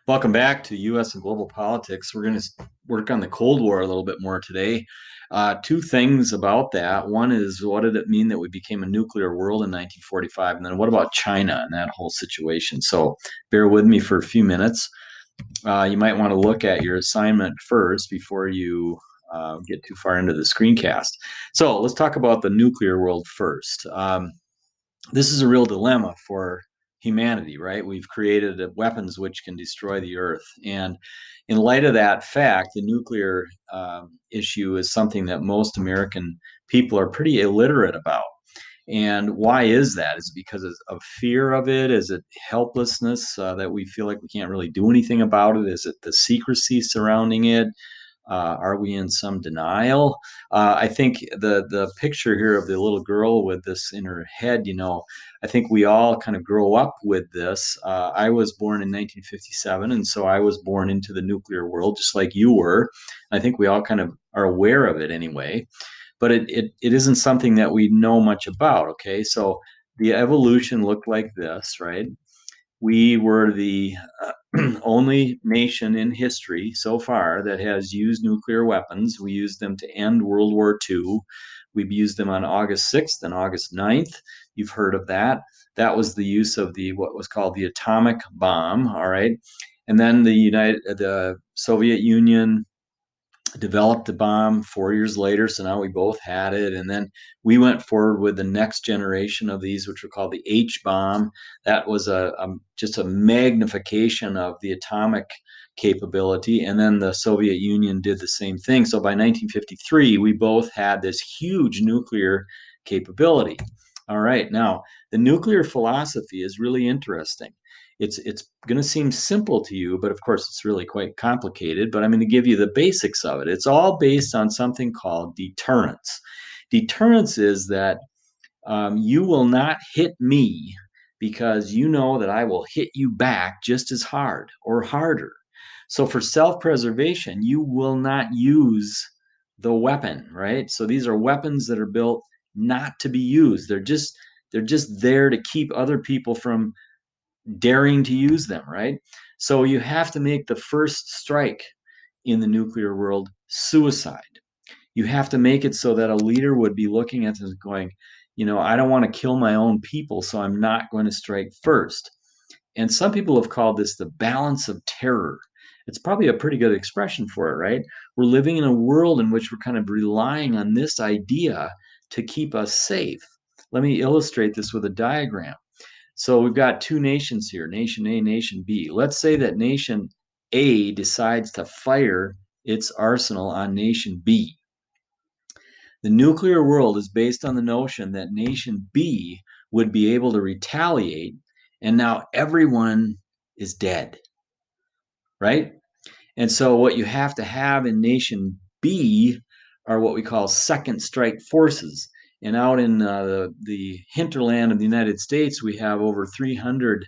Welcome back to U.S. and global politics. We're going to work on the Cold War a little bit more today. Two things about that. One is, what did it mean that we became a nuclear world in 1945? And then what about China and that whole situation? So bear with me for a few minutes. You might want to look at your assignment first before you get too far into the screencast. So let's talk about the nuclear world first. This is a real dilemma for humanity, right? We've created weapons which can destroy the earth. And in light of that fact, the nuclear issue is something that most American people are pretty illiterate about. And why is that? Is it because of fear of it? Is it helplessness that we feel like we can't really do anything about it? Is it the secrecy surrounding it? Are we in some denial? I think the picture here of the little girl with this in her head, I think we all kind of grow up with this. I was born in 1957, and so I was born into the nuclear world, just like you were. I think we all kind of are aware of it anyway, but it isn't something that we know much about. Okay, so the evolution looked like this, right? We were the only nation in history so far that has used nuclear weapons. We used them to end World War II. We've used them on August 6th and August 9th. You've heard of that. That was the use of the what was called the atomic bomb, all right? And then the Soviet Union developed the bomb 4 years later. So now we both had it. And then we went forward with the next generation of these, which were called the H bomb. That was just a magnification of the atomic capability. And then the Soviet Union did the same thing. So by 1953, we both had this huge nuclear capability. All right. Now, the nuclear philosophy is really interesting. It's going to seem simple to you, but of course it's really quite complicated. But I'm going to give you the basics of it. It's all based on something called deterrence. Deterrence is that you will not hit me because you know that I will hit you back just as hard or harder. So for self-preservation, you will not use the weapon, right? So these are weapons that are built not to be used. They're just there to keep other people from daring to use them, right? So you have to make the first strike in the nuclear world suicide. You have to make it so that a leader would be looking at this going, I don't want to kill my own people, so I'm not going to strike first. And some people have called this the balance of terror. It's probably a pretty good expression for it, right? We're living in a world in which we're kind of relying on this idea to keep us safe. Let me illustrate this with a diagram. So we've got two nations here, nation A, nation B. Let's say that nation A decides to fire its arsenal on nation B. The nuclear world is based on the notion that nation B would be able to retaliate, and now everyone is dead, right? And so what you have to have in nation B are what we call second strike forces. And out in the hinterland of the United States, we have over 300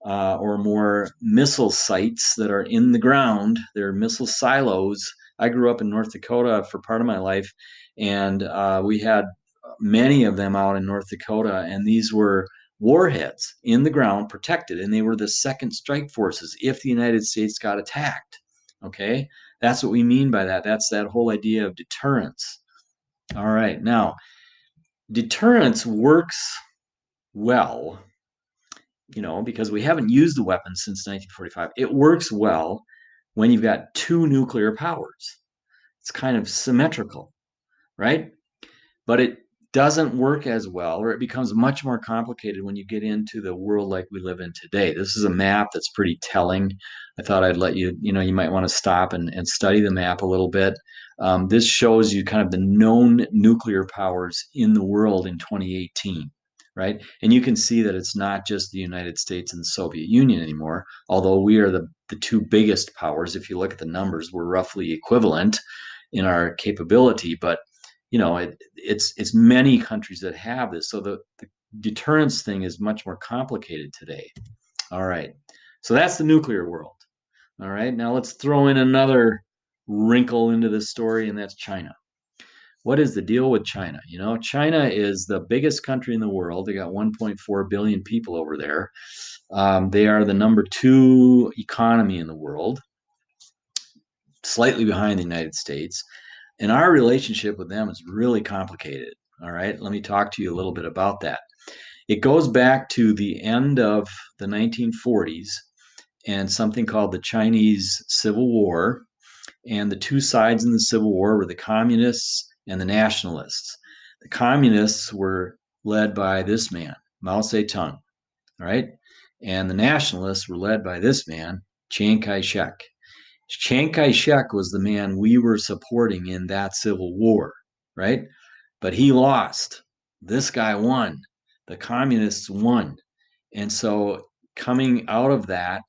or more missile sites that are in the ground. They're missile silos. I grew up in North Dakota for part of my life, and we had many of them out in North Dakota, and these were warheads in the ground protected, and they were the second strike forces if the United States got attacked. Okay, that's what we mean by that. That's that whole idea of deterrence. All right, now deterrence works well, because we haven't used the weapon since 1945. It works well when you've got two nuclear powers. It's kind of symmetrical, right? But it doesn't work as well, or it becomes much more complicated when you get into the world like we live in today. This is a map that's pretty telling. I thought I'd let you, you might want to stop and study the map a little bit. This shows you kind of the known nuclear powers in the world in 2018, right? And you can see that it's not just the United States and the Soviet Union anymore, although we are the two biggest powers. If you look at the numbers, we're roughly equivalent in our capability, but it's many countries that have this. So the deterrence thing is much more complicated today. All right. So that's the nuclear world. All right. Now let's throw in another wrinkle into the story, and that's China. What is the deal with China? China is the biggest country in the world. They got 1.4 billion people over there. They are the number two economy in the world, slightly behind the United States. And our relationship with them is really complicated. All right, let me talk to you a little bit about that. It goes back to the end of the 1940s and something called the Chinese Civil War. And the two sides in the Civil War were the communists and the nationalists. The communists were led by this man, Mao Zedong, all right? And the nationalists were led by this man, Chiang Kai shek. Chiang Kai shek was the man we were supporting in that Civil War, right? But he lost. This guy won. The communists won. And so, coming out of that,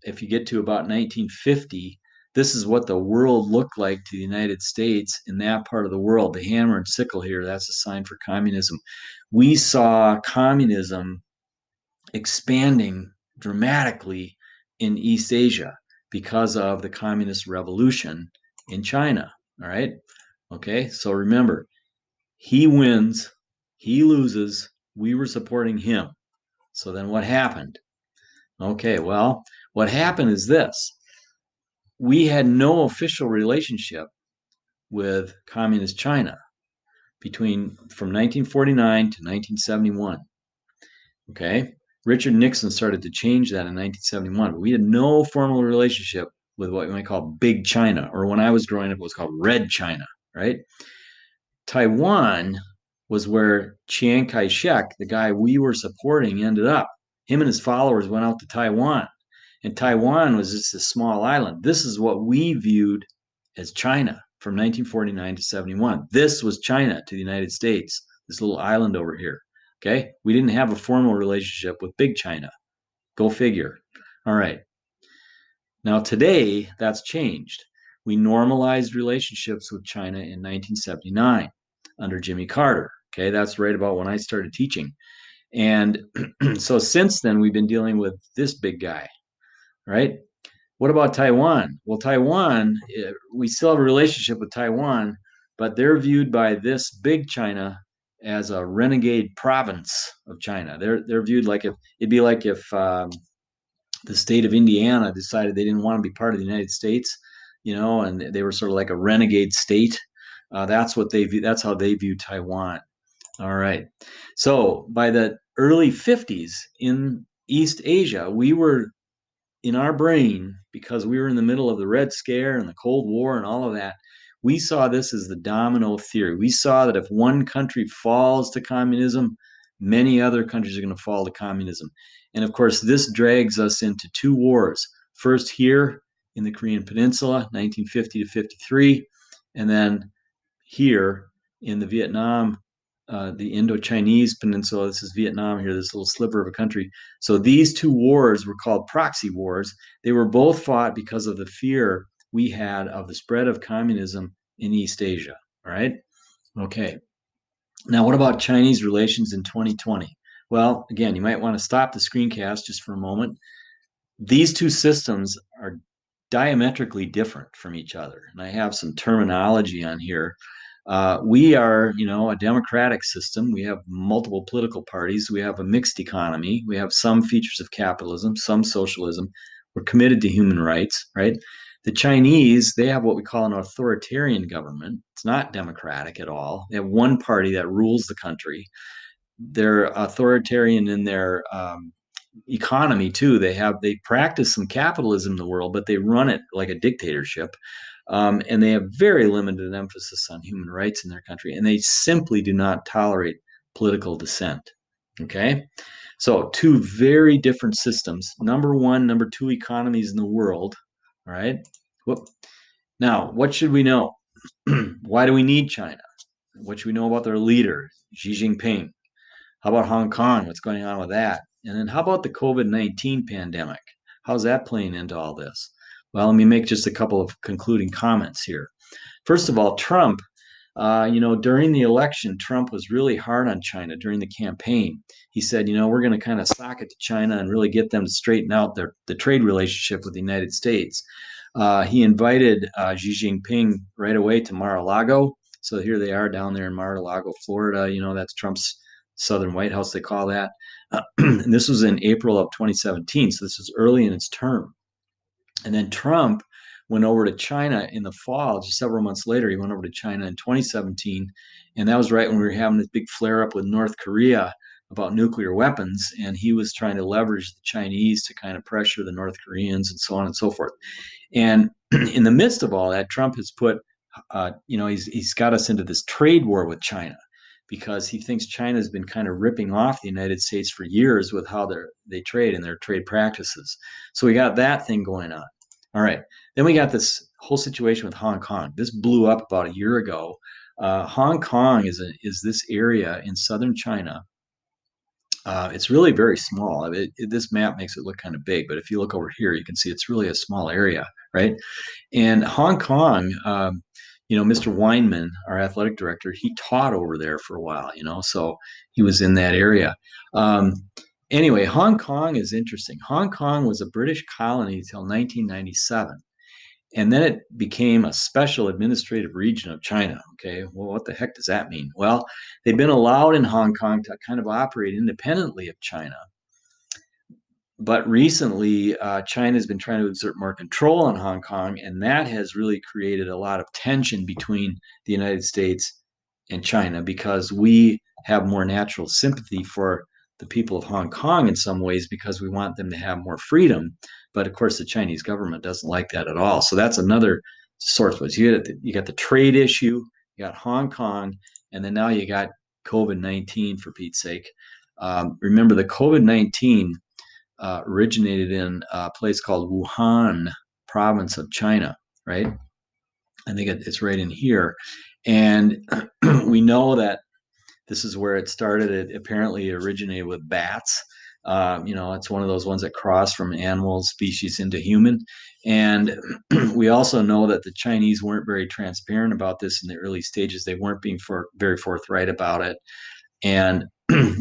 if you get to about 1950, this is what the world looked like to the United States in that part of the world. The hammer and sickle here, that's a sign for communism. We saw communism expanding dramatically in East Asia because of the communist revolution in China. All right. Okay. So remember, he wins, he loses. We were supporting him. So then what happened? Okay. Well, what happened is this: we had no official relationship with communist China between from 1949 to 1971. Okay. Richard Nixon started to change that in 1971, but we had no formal relationship with what we might call Big China, or when I was growing up, it was called Red China, right? Taiwan was where Chiang Kai shek, the guy we were supporting, ended up. Him and his followers went out to Taiwan, and Taiwan was just a small island. This is what we viewed as China from 1949 to 71. This was China to the United States, this little island over here. Okay. We didn't have a formal relationship with Big China. Go figure. All right. Now, today, that's changed. We normalized relationships with China in 1979 under Jimmy Carter. Okay. That's right about when I started teaching. And so since then, we've been dealing with this big guy, right? What about Taiwan? Well, Taiwan, we still have a relationship with Taiwan, but they're viewed by this big China as a renegade province of China. They're viewed like if it'd be like if the state of Indiana decided they didn't want to be part of the United States, and they were sort of like a renegade state. That's what they view. That's how they view Taiwan. All right. So by the early 50s in East Asia, we were in our brain, because we were in the middle of the Red Scare and the Cold War and all of that, we saw this as the domino theory. We saw that if one country falls to communism, many other countries are going to fall to communism. And of course, this drags us into two wars. First, here in the Korean Peninsula, 1950 to 53, and then here in the Vietnam, the Indo-Chinese peninsula. This is Vietnam here, this little sliver of a country. So these two wars were called proxy wars. They were both fought because of the fear we had of the spread of communism in East Asia. All right. Okay. Now, what about Chinese relations in 2020? Well, again, you might want to stop the screencast just for a moment. These two systems are diametrically different from each other. And I have some terminology on here. We are, a democratic system. We have multiple political parties. We have a mixed economy. We have some features of capitalism, some socialism. We're committed to human rights, right? The Chinese, they have what we call an authoritarian government. It's not democratic at all. They have one party that rules the country. They're authoritarian in their economy too. They practice some capitalism in the world, but they run it like a dictatorship. And they have very limited emphasis on human rights in their country, and they simply do not tolerate political dissent. Okay, so two very different systems. Number one, number two economies in the world. All right. Whoop. Now, what should we know? Why do we need China? What should we know about their leader, Xi Jinping? How about Hong Kong? What's going on with that? And then how about the COVID-19 pandemic? How's that playing into all this? Well, let me make just a couple of concluding comments here. First of all, Trump, during the election, Trump was really hard on China during the campaign. He said, we're going to kind of sock it to China and really get them to straighten out the trade relationship with the United States. He invited Xi Jinping right away to Mar-a-Lago. So here they are down there in Mar-a-Lago, Florida. That's Trump's Southern White House, they call that. And this was in April of 2017. So this was early in its term. And then Trump went over to China in the fall, just several months later. He went over to China in 2017. And that was right when we were having this big flare up with North Korea about nuclear weapons. And he was trying to leverage the Chinese to kind of pressure the North Koreans and so on and so forth. And in the midst of all that, Trump has put, he's got us into this trade war with China because he thinks China has been kind of ripping off the United States for years with how they trade and their trade practices. So we got that thing going on. All right. Then we got this whole situation with Hong Kong. This blew up about a year ago. Hong Kong is this area in southern China. It's really very small. This map makes it look kind of big, but if you look over here, you can see it's really a small area, right? And Hong Kong, Mr. Weinman, our athletic director, he taught over there for a while, so he was in that area. Um, anyway, Hong Kong is interesting. Hong Kong was a British colony until 1997. And then it became a special administrative region of China. Okay, well, what the heck does that mean? Well, they've been allowed in Hong Kong to kind of operate independently of China. But recently, China has been trying to exert more control on Hong Kong, and that has really created a lot of tension between the United States and China because we have more natural sympathy for the people of Hong Kong in some ways because we want them to have more freedom. But of course, the Chinese government doesn't like that at all. So that's another source. You got the trade issue, you got Hong Kong, and then now you got COVID-19 for Pete's sake. Remember, the COVID-19 originated in a place called Wuhan province of China, right? I think it's right in here. And we know that this is where it started. It apparently originated with bats. It's one of those ones that cross from animal species into human. And we also know that the Chinese weren't very transparent about this in the early stages. They weren't being very forthright about it. And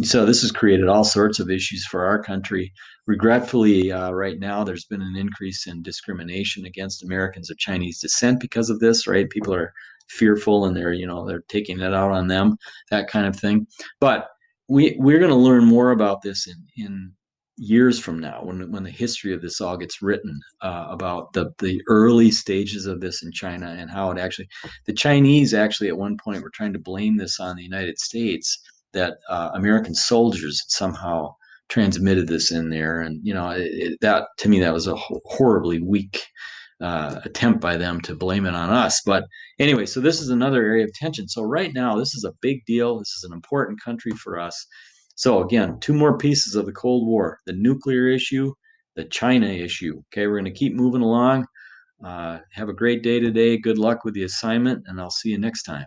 so this has created all sorts of issues for our country. Regretfully, right now, there's been an increase in discrimination against Americans of Chinese descent because of this, right? People are fearful and they're taking it out on them, that kind of thing. But we're going to learn more about this in years from now when the history of this all gets written about the early stages of this in China and how the Chinese actually at one point were trying to blame this on the United States that American soldiers somehow transmitted this in there, and that to me that was a horribly weak attempt by them to blame it on us. But anyway, so this is another area of tension. So right now, this is a big deal. This is an important country for us. So again, two more pieces of the Cold War: the nuclear issue, the China issue. Okay, we're going to keep moving along. Have a great day today. Good luck with the assignment, and I'll see you next time.